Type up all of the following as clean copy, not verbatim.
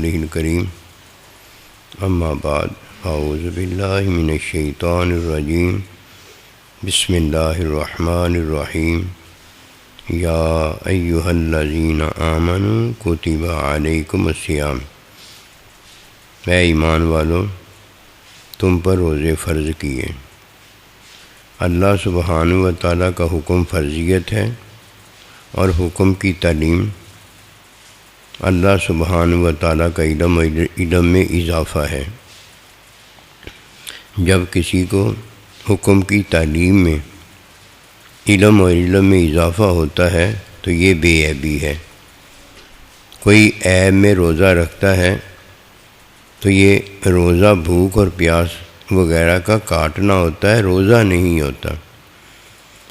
الکریم اما بعد اعوذ باللہ من الشیطان الرجیم بسم اللہ الرحمن الرحیم یا ایہا الذین آمنوا کتب علیکم الصیام، اے ایمان والو تم پر روزے فرض کیے۔ اللہ سبحانہ و تعالیٰ کا حکم فرضیت ہے اور حکم کی تعلیم اللہ سبحانہ و تعالیٰ کا علم میں اضافہ ہے۔ جب کسی کو حکم کی تعلیم میں علم اور علم میں اضافہ ہوتا ہے تو یہ بے عیبی ہے۔ کوئی عیب میں روزہ رکھتا ہے تو یہ روزہ بھوک اور پیاس وغیرہ کا کاٹنا ہوتا ہے، روزہ نہیں ہوتا۔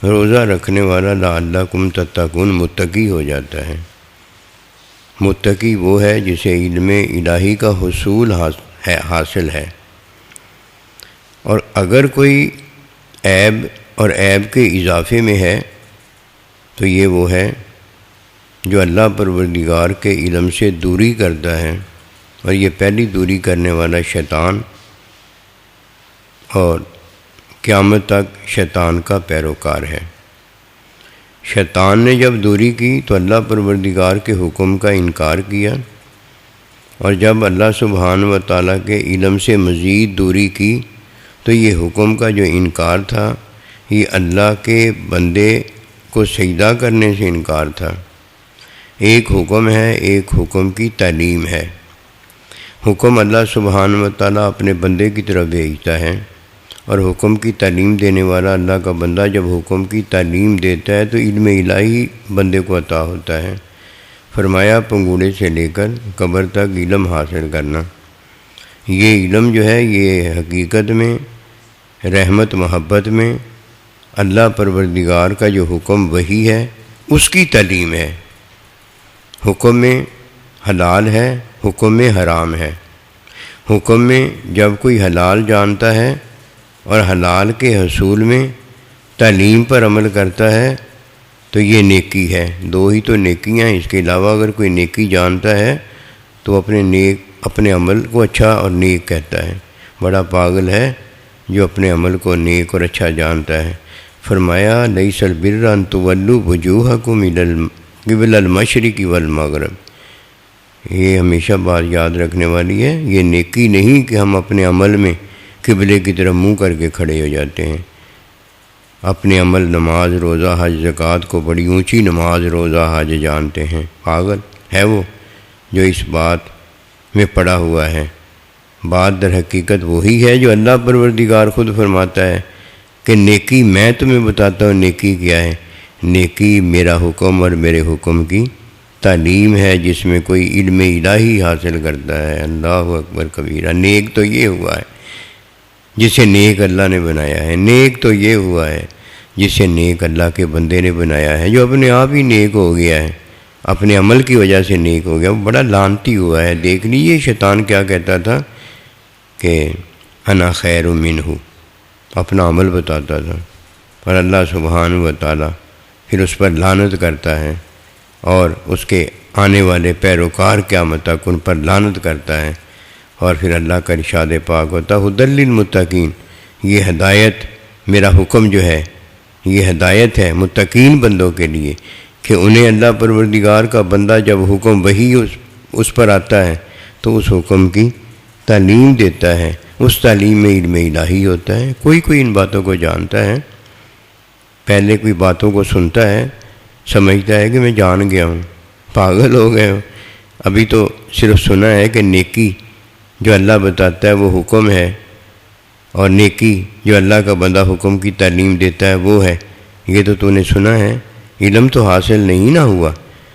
روزہ رکھنے والا لعلکم تتقون متقی ہو جاتا ہے۔ متقی وہ ہے جسے علم الہی کا حصول حاصل ہے، اور اگر کوئی عیب اور عیب کے اضافے میں ہے تو یہ وہ ہے جو اللہ پروردگار کے علم سے دوری کرتا ہے، اور یہ پہلی دوری کرنے والا شیطان اور قیامت تک شیطان کا پیروکار ہے۔ شیطان نے جب دوری کی تو اللہ پروردگار کے حکم کا انکار کیا، اور جب اللہ سبحانہ و تعالیٰ کے علم سے مزید دوری کی تو یہ حکم کا جو انکار تھا یہ اللہ کے بندے کو سجدہ کرنے سے انکار تھا۔ ایک حکم ہے، ایک حکم کی تعلیم ہے۔ حکم اللہ سبحانہ و تعالیٰ اپنے بندے کی طرف بھیجتا ہے، اور حکم کی تعلیم دینے والا اللہ کا بندہ جب حکم کی تعلیم دیتا ہے تو علم الہی بندے کو عطا ہوتا ہے۔ فرمایا پنگوڑے سے لے کر قبر تک علم حاصل کرنا، یہ علم جو ہے یہ حقیقت میں رحمت محبت میں اللہ پروردگار کا جو حکم وہی ہے اس کی تعلیم ہے۔ حکم میں حلال ہے، حکم میں حرام ہے۔ حکم میں جب کوئی حلال جانتا ہے اور حلال کے حصول میں تعلیم پر عمل کرتا ہے تو یہ نیکی ہے۔ دو ہی تو نیکیاں ہیں، اس کے علاوہ اگر کوئی نیکی جانتا ہے تو اپنے عمل کو اچھا اور نیک کہتا ہے۔ بڑا پاگل ہے جو اپنے عمل کو نیک اور اچھا جانتا ہے۔ فرمایا لیس البر ان تولوا وجوہکم قبل المشرق والمغرب، یہ ہمیشہ بات یاد رکھنے والی ہے۔ یہ نیکی نہیں کہ ہم اپنے عمل میں قبلے کی طرف منہ کر کے کھڑے ہو جاتے ہیں۔ اپنے عمل نماز روزہ حج زکوٰۃ کو بڑی اونچی نماز روزہ حج جانتے ہیں۔ پاگل ہے وہ جو اس بات میں پڑا ہوا ہے۔ بات در حقیقت وہی ہے جو اللہ پروردگار خود فرماتا ہے کہ نیکی میں تمہیں بتاتا ہوں نیکی کیا ہے۔ نیکی میرا حکم اور میرے حکم کی تعلیم ہے جس میں کوئی علم الہی حاصل کرتا ہے۔ اللہ اکبر کبیرہ۔ نیک تو یہ ہوا ہے جسے نیک اللہ نے بنایا ہے، نیک تو یہ ہوا ہے جسے نیک اللہ کے بندے نے بنایا ہے، جو اپنے آپ ہی نیک ہو گیا ہے، اپنے عمل کی وجہ سے نیک ہو گیا، وہ بڑا لعنتی ہوا ہے۔ دیکھ لیجیے شیطان کیا کہتا تھا کہ انا خیر منہ، اپنا عمل بتاتا تھا، اور اللہ سبحانہ و تعالیٰ پھر اس پر لعنت کرتا ہے، اور اس کے آنے والے پیروکار قیامت تک ان پر لعنت کرتا ہے۔ اور پھر اللہ کا ارشاد پاک ہوتا ہدی للمتقین، یہ ہدایت میرا حکم جو ہے یہ ہدایت ہے متقین بندوں کے لیے، کہ انہیں اللہ پروردگار کا بندہ جب حکم وہی اس پر آتا ہے تو اس حکم کی تعلیم دیتا ہے۔ اس تعلیم میں علم الہی ہوتا ہے۔ کوئی ان باتوں کو جانتا ہے، پہلے کوئی باتوں کو سنتا ہے سمجھتا ہے کہ میں جان گیا ہوں، پاگل ہو گئے ہوں۔ ابھی تو صرف سنا ہے کہ نیکی جو اللہ بتاتا ہے وہ حکم ہے، اور نیکی جو اللہ کا بندہ حکم کی تعلیم دیتا ہے وہ ہے۔ یہ تو نے سنا ہے، علم تو حاصل نہیں نہ ہوا۔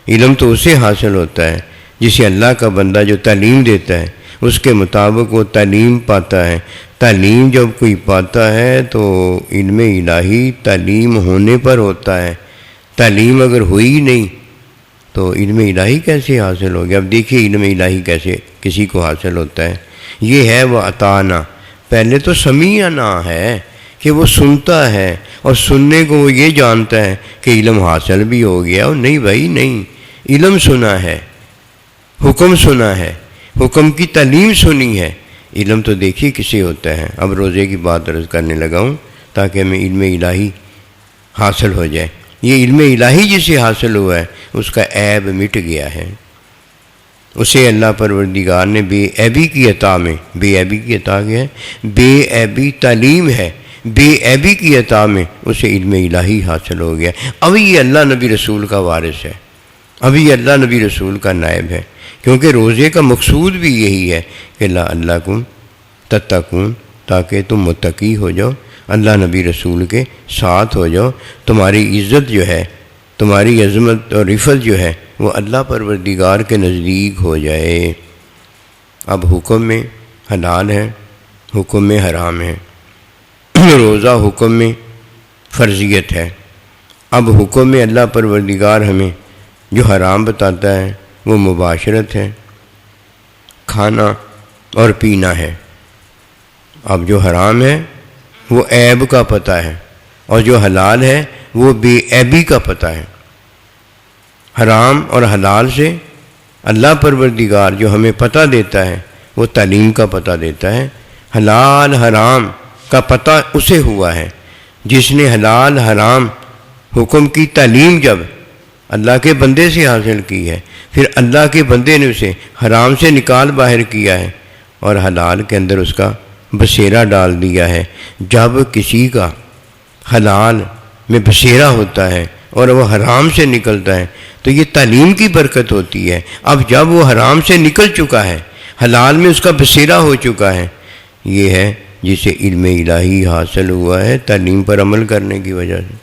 علم تو اسے حاصل ہوتا ہے جسے اللہ کا بندہ جو تعلیم دیتا ہے اس کے مطابق وہ تعلیم پاتا ہے۔ تعلیم جب کوئی پاتا ہے تو علم الہی تعلیم ہونے پر ہوتا ہے۔ تعلیم اگر ہوئی نہیں تو علم الہی کیسے حاصل ہو گیا؟ اب دیکھیے علم الہی کیسے کسی کو حاصل ہوتا ہے۔ یہ ہے وہ عطانا، پہلے تو سمیعنا ہے کہ وہ سنتا ہے، اور سننے کو وہ یہ جانتا ہے کہ علم حاصل بھی ہو گیا۔ اور نہیں بھائی نہیں، علم سنا ہے، حکم سنا ہے، حکم کی تعلیم سنی ہے۔ علم تو دیکھیے کسے ہوتا ہے۔ اب روزے کی بات عرض کرنے لگا ہوں تاکہ ہمیں علم الہی حاصل ہو جائے۔ یہ علم الہی جسے حاصل ہوا ہے اس کا عیب مٹ گیا ہے، اسے اللہ پروردگار نے بے عیبی کی عطا میں، بے عیبی کی عطا کیا ہے؟ بے عیبی تعلیم ہے، بے عیبی کی عطا میں اسے علم الہی حاصل ہو گیا۔ ابھی یہ اللہ نبی رسول کا وارث ہے، ابھی یہ اللہ نبی رسول کا نائب ہے، کیونکہ روزے کا مقصود بھی یہی ہے کہ اللہ کم تتقون، تاکہ تم متقی ہو جاؤ، اللہ نبی رسول کے ساتھ ہو جاؤ، تمہاری عزت جو ہے، تمہاری عظمت اور رفت جو ہے وہ اللہ پروردگار کے نزدیک ہو جائے۔ اب حکم میں حلال ہے، حکم میں حرام ہے، روزہ حکم میں فرضیت ہے۔ اب حکم میں اللہ پروردگار ہمیں جو حرام بتاتا ہے وہ مباشرت ہے، کھانا اور پینا ہے۔ اب جو حرام ہے وہ عیب کا پتہ ہے، اور جو حلال ہے وہ بے عیبی کا پتہ ہے۔ حرام اور حلال سے اللہ پروردگار جو ہمیں پتہ دیتا ہے وہ تعلیم کا پتہ دیتا ہے۔ حلال حرام کا پتہ اسے ہوا ہے جس نے حلال حرام حکم کی تعلیم جب اللہ کے بندے سے حاصل کی ہے، پھر اللہ کے بندے نے اسے حرام سے نکال باہر کیا ہے اور حلال کے اندر اس کا بسیرا ڈال دیا ہے۔ جب کسی کا حلال میں بسیرا ہوتا ہے اور وہ حرام سے نکلتا ہے تو یہ تعلیم کی برکت ہوتی ہے۔ اب جب وہ حرام سے نکل چکا ہے، حلال میں اس کا بسیرا ہو چکا ہے، یہ ہے جسے علم الہی حاصل ہوا ہے تعلیم پر عمل کرنے کی وجہ سے۔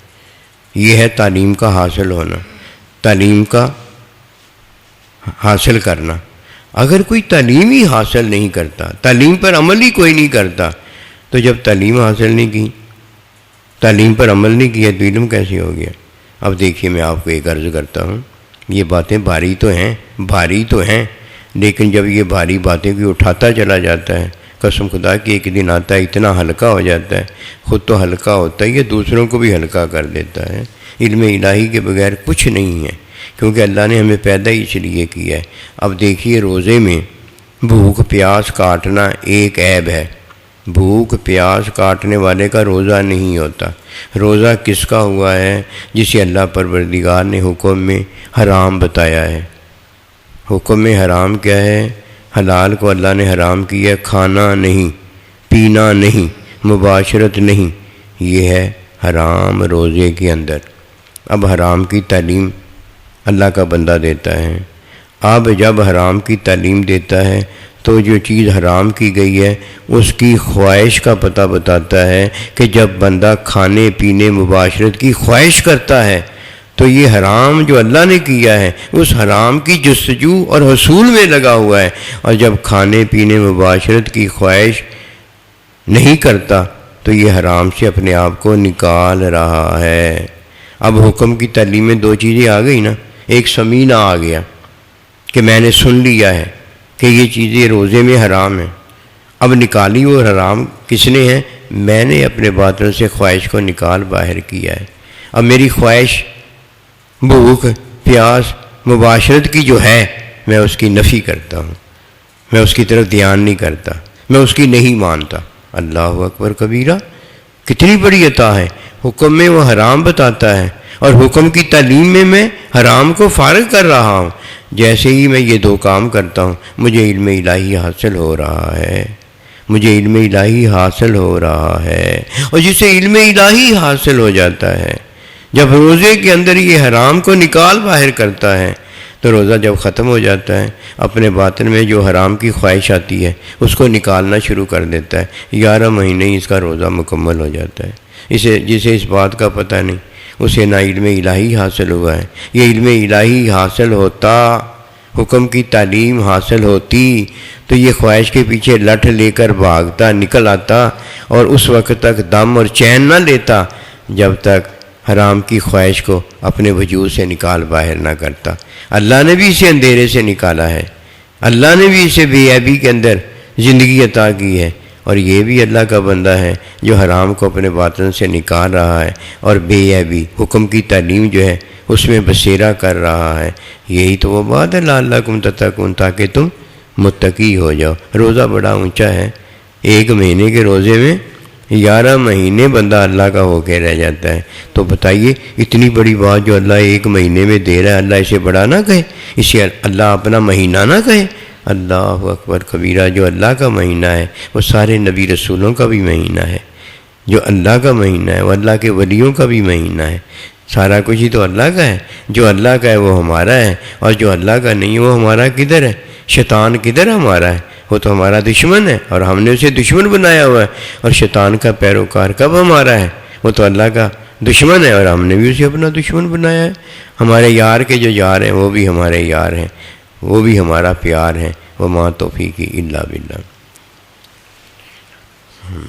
یہ ہے تعلیم کا حاصل ہونا، تعلیم کا حاصل کرنا۔ اگر کوئی تعلیم ہی حاصل نہیں کرتا، تعلیم پر عمل ہی کوئی نہیں کرتا، تو جب تعلیم حاصل نہیں کی، تعلیم پر عمل نہیں کیا تو علم کیسے ہو گیا؟ اب دیکھیے میں آپ کو ایک عرض کرتا ہوں، یہ باتیں بھاری تو ہیں، لیکن جب یہ بھاری باتیں کوئی اٹھاتا چلا جاتا ہے، قسم خدا کی ایک دن آتا ہے اتنا ہلکا ہو جاتا ہے، خود تو ہلکا ہوتا ہے، یہ دوسروں کو بھی ہلکا کر دیتا ہے۔ علم الہی کے بغیر کچھ نہیں ہے، کیونکہ اللہ نے ہمیں پیدا اس لیے کیا ہے۔ اب دیکھیے روزے میں بھوک پیاس کاٹنا ایک عیب ہے، بھوک پیاس کاٹنے والے کا روزہ نہیں ہوتا۔ روزہ کس کا ہوا ہے؟ جسے اللہ پروردگار نے حکم میں حرام بتایا ہے۔ حکم میں حرام کیا ہے؟ حلال کو اللہ نے حرام کیا، کھانا نہیں، پینا نہیں، مباشرت نہیں، یہ ہے حرام روزے کے اندر۔ اب حرام کی تعلیم اللہ کا بندہ دیتا ہے۔ اب جب حرام کی تعلیم دیتا ہے تو جو چیز حرام کی گئی ہے اس کی خواہش کا پتہ بتاتا ہے کہ جب بندہ کھانے پینے مباشرت کی خواہش کرتا ہے تو یہ حرام جو اللہ نے کیا ہے اس حرام کی جستجو اور حصول میں لگا ہوا ہے، اور جب کھانے پینے مباشرت کی خواہش نہیں کرتا تو یہ حرام سے اپنے آپ کو نکال رہا ہے۔ اب حکم کی تعلیم میں دو چیزیں آ گئی نا، ایک سمینہ آ گیا کہ میں نے سن لیا ہے کہ یہ چیزیں روزے میں حرام ہیں، اب نکالی وہ حرام کس نے ہے؟ میں نے اپنے باطن سے خواہش کو نکال باہر کیا ہے۔ اب میری خواہش بھوک پیاس مباشرت کی جو ہے میں اس کی نفی کرتا ہوں، میں اس کی طرف دھیان نہیں کرتا، میں اس کی نہیں مانتا۔ اللہ اکبر کبیرہ، کتنی بڑی عطا ہے۔ حکم میں وہ حرام بتاتا ہے اور حکم کی تعلیم میں حرام کو فارغ کر رہا ہوں۔ جیسے ہی میں یہ دو کام کرتا ہوں مجھے علم الہی حاصل ہو رہا ہے، مجھے علم الہی حاصل ہو رہا ہے۔ اور جسے علم الہی حاصل ہو جاتا ہے، جب روزے کے اندر یہ حرام کو نکال باہر کرتا ہے تو روزہ جب ختم ہو جاتا ہے اپنے باطن میں جو حرام کی خواہش آتی ہے اس کو نکالنا شروع کر دیتا ہے۔ 11 مہینے ہی اس کا روزہ مکمل ہو جاتا ہے۔ جسے اس بات کا پتہ نہیں اسے نہ علم الہی حاصل ہوا ہے۔ یہ علم الہی حاصل ہوتا، حکم کی تعلیم حاصل ہوتی تو یہ خواہش کے پیچھے لٹھ لے کر بھاگتا نکل آتا اور اس وقت تک دم اور چین نہ لیتا جب تک حرام کی خواہش کو اپنے وجود سے نکال باہر نہ کرتا۔ اللہ نے بھی اسے اندھیرے سے نکالا ہے، اللہ نے بھی اسے بے عیبی کے اندر زندگی عطا کی ہے، اور یہ بھی اللہ کا بندہ ہے جو حرام کو اپنے باطن سے نکال رہا ہے اور بے عیبی حکم کی تعلیم جو ہے اس میں بسیرا کر رہا ہے۔ یہی تو وہ بات ہے لعلکم تتقون، تاکہ تم متقی ہو جاؤ۔ روزہ بڑا اونچا ہے، ایک مہینے کے روزے میں 11 مہینے بندہ اللہ کا ہو کے رہ جاتا ہے۔ تو بتائیے اتنی بڑی بات جو اللہ ایک مہینے میں دے رہا ہے، اللہ اسے بڑا نہ کہے، اسے اللہ اپنا مہینہ نہ کہے؟ اللہ اکبر کبیرہ۔ جو اللہ کا مہینہ ہے وہ سارے نبی رسولوں کا بھی مہینہ ہے، جو اللہ کا مہینہ ہے وہ اللہ کے ولیوں کا بھی مہینہ ہے۔ سارا کچھ ہی تو اللہ کا ہے، جو اللہ کا ہے وہ ہمارا ہے، اور جو اللہ کا نہیں ہے وہ ہمارا کدھر ہے؟ شیطان کدھر ہمارا ہے؟ وہ تو ہمارا دشمن ہے، اور ہم نے اسے دشمن بنایا ہوا ہے۔ اور شیطان کا پیروکار کب ہمارا ہے؟ وہ تو اللہ کا دشمن ہے، اور ہم نے بھی اسے اپنا دشمن بنایا ہے۔ ہمارے یار کے جو یار ہیں وہ بھی ہمارے یار ہیں، وہ بھی ہمارا پیار ہے۔ وما توفیقی الا باللہ۔